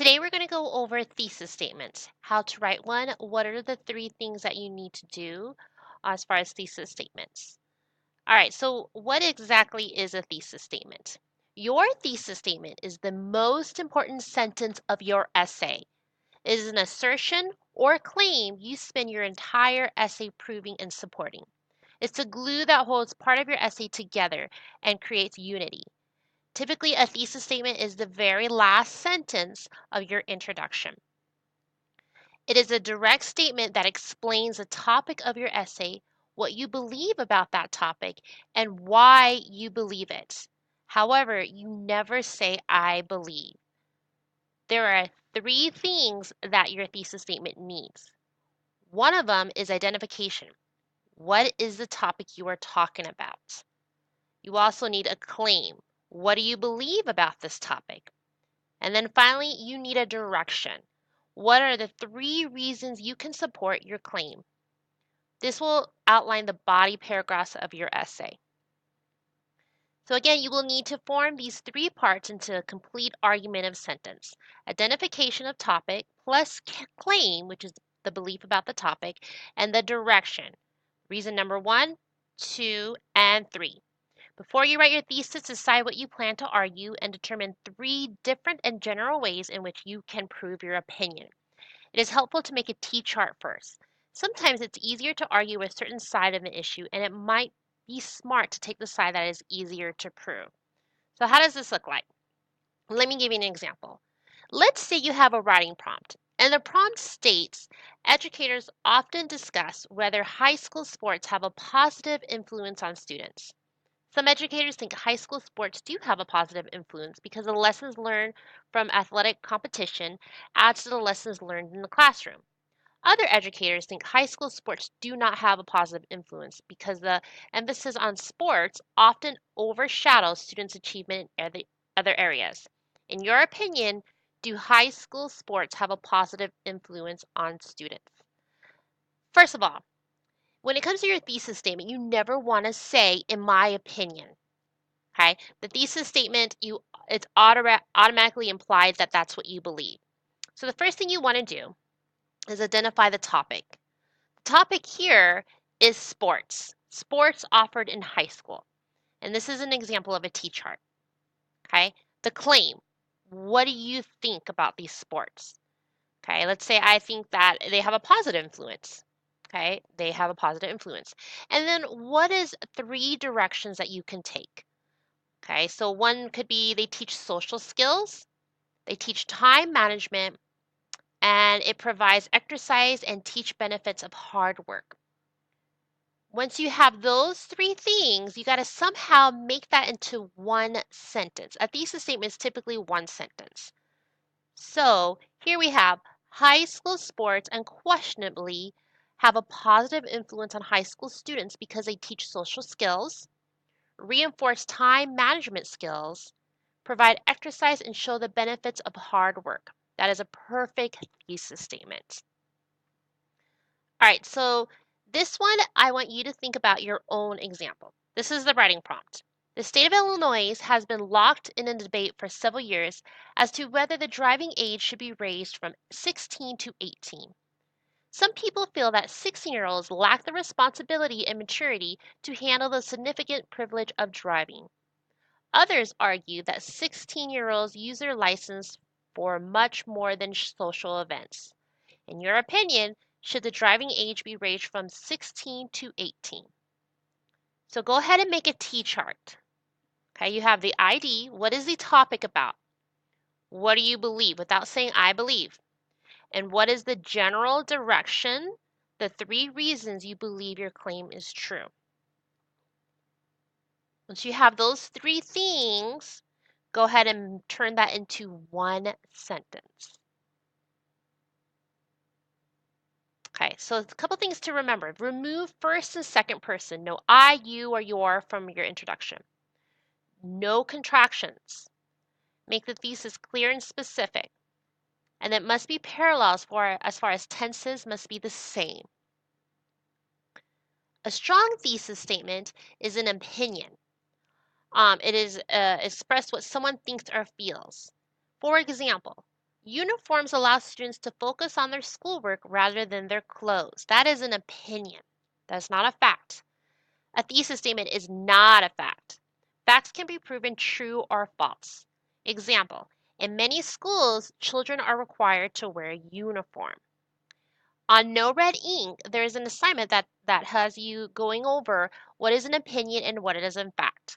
Today we're going to go over thesis statements, how to write one, what are the three things that you need to do as far as thesis statements. All right, so what exactly is a thesis statement? Your thesis statement is the most important sentence of your essay. It is an assertion or claim you spend your entire essay proving and supporting. It's the glue that holds part of your essay together and creates unity. Typically, a thesis statement is the very last sentence of your introduction. It is a direct statement that explains the topic of your essay, what you believe about that topic, and why you believe it. However, you never say, I believe. There are three things that your thesis statement needs. One of them is identification. What is the topic you are talking about? You also need a claim. What do you believe about this topic? And then finally, you need a direction. What are the three reasons you can support your claim? This will outline the body paragraphs of your essay. So again, you will need to form these three parts into a complete argumentative sentence. Identification of topic plus claim, which is the belief about the topic, and the direction. Reason number 1, 2, and 3. Before you write your thesis, decide what you plan to argue and determine 3 different and general ways in which you can prove your opinion. It is helpful to make a T-chart first. Sometimes it's easier to argue a certain side of an issue, and it might be smart to take the side that is easier to prove. So how does this look like? Let me give you an example. Let's say you have a writing prompt, and the prompt states, educators often discuss whether high school sports have a positive influence on students. Some educators think high school sports do have a positive influence because the lessons learned from athletic competition adds to the lessons learned in the classroom. Other educators think high school sports do not have a positive influence because the emphasis on sports often overshadows students' achievement in other areas. In your opinion, do high school sports have a positive influence on students? First of all, when it comes to your thesis statement, you never want to say, in my opinion. Okay, the thesis statement, it's automatically implies that that's what you believe. So the first thing you want to do is identify the topic. The topic here is sports. Sports offered in high school. And this is an example of a T-chart. Okay, the claim. What do you think about these sports? Okay, let's say I think that they have a positive influence. Okay, they have a positive influence. And then what is 3 directions that you can take? Okay, so one could be they teach social skills, they teach time management, and it provides exercise and teach benefits of hard work. Once you have those 3 things, you got to somehow make that into one sentence. A thesis statement is typically one sentence. So here we have high school sports unquestionably have a positive influence on high school students because they teach social skills, reinforce time management skills, provide exercise, and show the benefits of hard work. That is a perfect thesis statement. All right, so this one, I want you to think about your own example. This is the writing prompt. The state of Illinois has been locked in a debate for several years as to whether the driving age should be raised from 16 to 18. Some people feel that 16-year-olds lack the responsibility and maturity to handle the significant privilege of driving. Others argue that 16-year-olds use their license for much more than social events. In your opinion, should the driving age be raised from 16 to 18? So go ahead and make a T-chart. Okay, you have the ID. What is the topic about? What do you believe without saying I believe? And what is the general direction? The 3 reasons you believe your claim is true. Once you have those 3 things, go ahead and turn that into one sentence. Okay, so a couple things to remember. Remove first and second person. No I, you, or your from your introduction. No contractions. Make the thesis clear and specific. And it must be parallels as far as tenses must be the same. A strong thesis statement is an opinion. It is express what someone thinks or feels. For example, Uniforms allow students to focus on their schoolwork rather than their clothes. That is an opinion. That's not a fact. A thesis statement is not a fact. Facts can be proven true or false. Example, in many schools, children are required to wear a uniform. On No Red Ink, there is an assignment that has you going over what is an opinion and what it is in fact.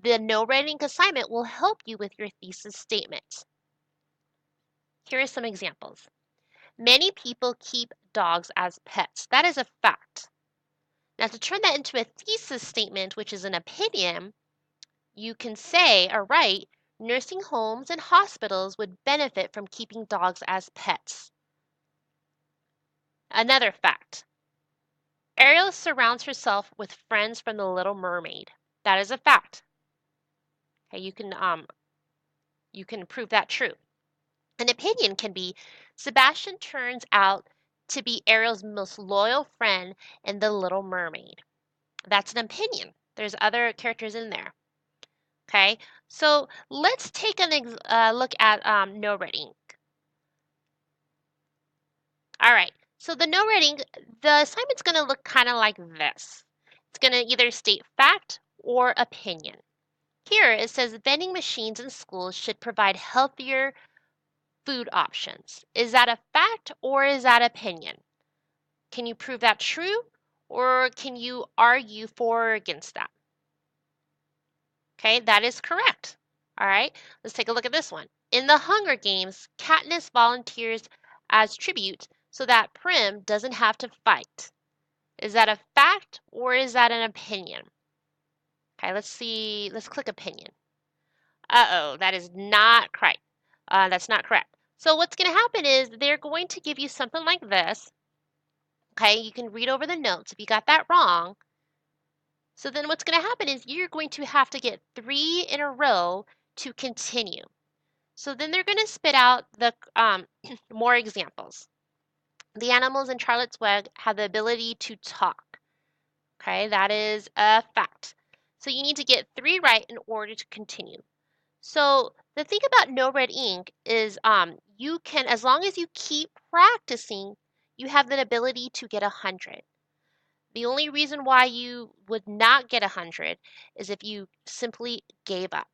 The No Red Ink assignment will help you with your thesis statement. Here are some examples. Many people keep dogs as pets. That is a fact. Now, to turn that into a thesis statement, which is an opinion, you can say or write, nursing homes and hospitals would benefit from keeping dogs as pets. Another fact. Ariel surrounds herself with friends from The Little Mermaid. That is a fact. Okay, you can prove that true. An opinion can be Sebastian turns out to be Ariel's most loyal friend in The Little Mermaid. That's an opinion. There's other characters in there. Okay, so let's take a look at No Red Ink. All right, so the No Red Ink, the assignment's going to look kind of like this. It's going to either state fact or opinion. Here it says vending machines in schools should provide healthier food options. Is that a fact or is that opinion? Can you prove that true or can you argue for or against that? Okay, that is correct. All right, let's take a look at this one. In the Hunger Games, Katniss volunteers as tribute so that Prim doesn't have to fight. Is that a fact or is that an opinion? Okay, let's see. Let's click opinion. Uh-oh, that is not correct. That's not correct. So what's going to happen is they're going to give you something like this. Okay, you can read over the notes if you got that wrong. So then what's going to happen is you're going to have to get 3 in a row to continue. So then they're going to spit out the more examples. The animals in Charlotte's Web have the ability to talk. Okay, that is a fact. So you need to get 3 right in order to continue. So the thing about No Red Ink is you can, as long as you keep practicing, you have the ability to get 100. The only reason why you would not get 100 is if you simply gave up.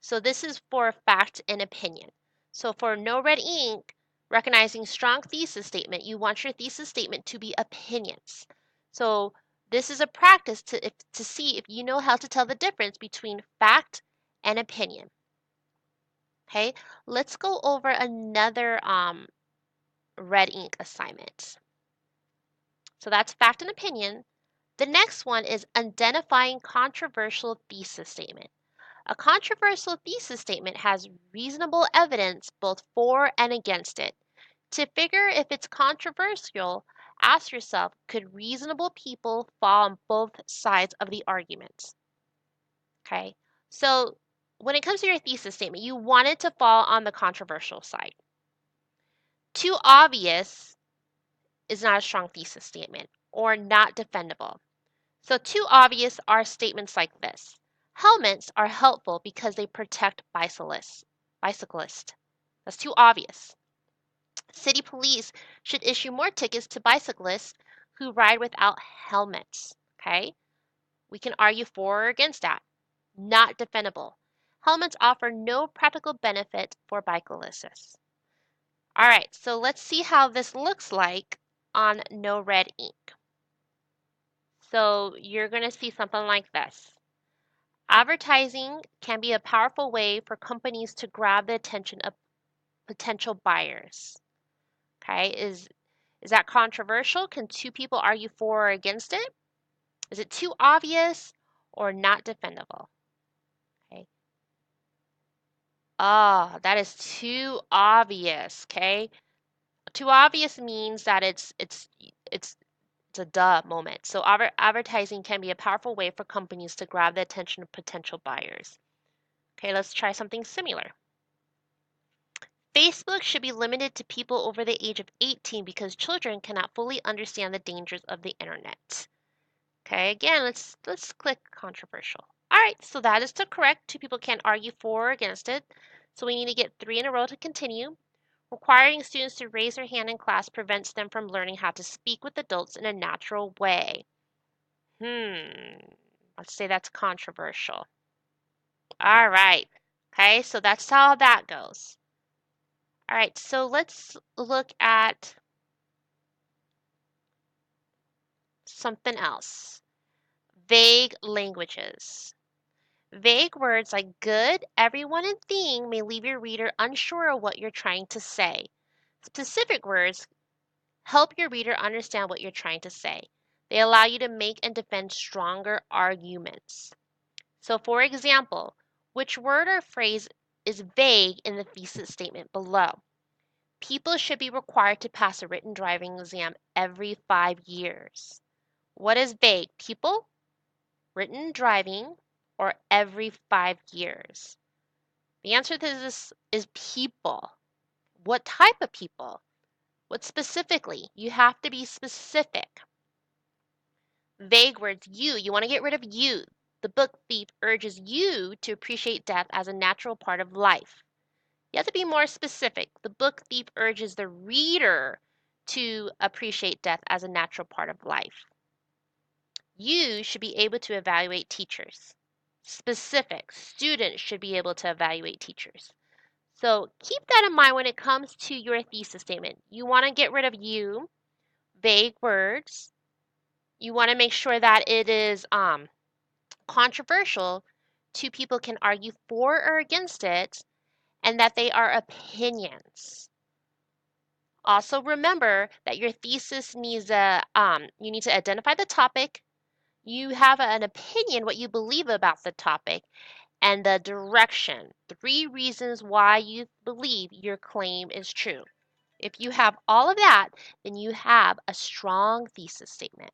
So this is for fact and opinion. So for No Red Ink, recognizing strong thesis statement, you want your thesis statement to be opinions. So this is a practice to see if you know how to tell the difference between fact and opinion. Okay, let's go over another red ink assignment. So that's fact and opinion. The next one is identifying controversial thesis statement. A controversial thesis statement has reasonable evidence both for and against it. To figure if it's controversial, ask yourself, could reasonable people fall on both sides of the argument? Okay, so when it comes to your thesis statement, you want it to fall on the controversial side. Too obvious is not a strong thesis statement or not defendable. So too obvious are statements like this. Helmets are helpful because they protect bicyclists. That's too obvious. City police should issue more tickets to bicyclists who ride without helmets. Okay? We can argue for or against that. Not defendable. Helmets offer no practical benefit for bicyclists. All right, so let's see how this looks like on No Red Ink. So you're going to see something like this. Advertising can be a powerful way for companies to grab the attention of potential buyers. Okay, is that controversial? Can 2 people argue for or against it? Is it too obvious or not defendable? Okay. Ah, that is too obvious, okay? Too obvious means that it's a duh moment. So advertising can be a powerful way for companies to grab the attention of potential buyers. Okay, let's try something similar. Facebook should be limited to people over the age of 18 because children cannot fully understand the dangers of the internet. Okay, again, let's click controversial. All right, so that is correct. 2 people can't argue for or against it. So we need to get 3 in a row to continue. Requiring students to raise their hand in class prevents them from learning how to speak with adults in a natural way. Let's say that's controversial. All right. Okay, so that's how that goes. All right, so let's look at something else. Vague languages. Vague words like good, everyone, and thing may leave your reader unsure of what you're trying to say. Specific words help your reader understand what you're trying to say. They allow you to make and defend stronger arguments. So, for example, which word or phrase is vague in the thesis statement below? People should be required to pass a written driving exam every 5 years. What is vague? People, written driving, or every 5 years? The answer to this is people. What type of people? What specifically? You have to be specific. Vague words, you want to get rid of you. The book thief urges you to appreciate death as a natural part of life. You have to be more specific. The book thief urges the reader to appreciate death as a natural part of life. You should be able to evaluate teachers. Specific. Students should be able to evaluate teachers. So keep that in mind when it comes to your thesis statement. You want to get rid of you, vague words. You want to make sure that it is controversial. Two people can argue for or against it, and that they are opinions. Also remember that your thesis needs you need to identify the topic. You have an opinion, what you believe about the topic, and the direction. 3 reasons why you believe your claim is true. If you have all of that, then you have a strong thesis statement.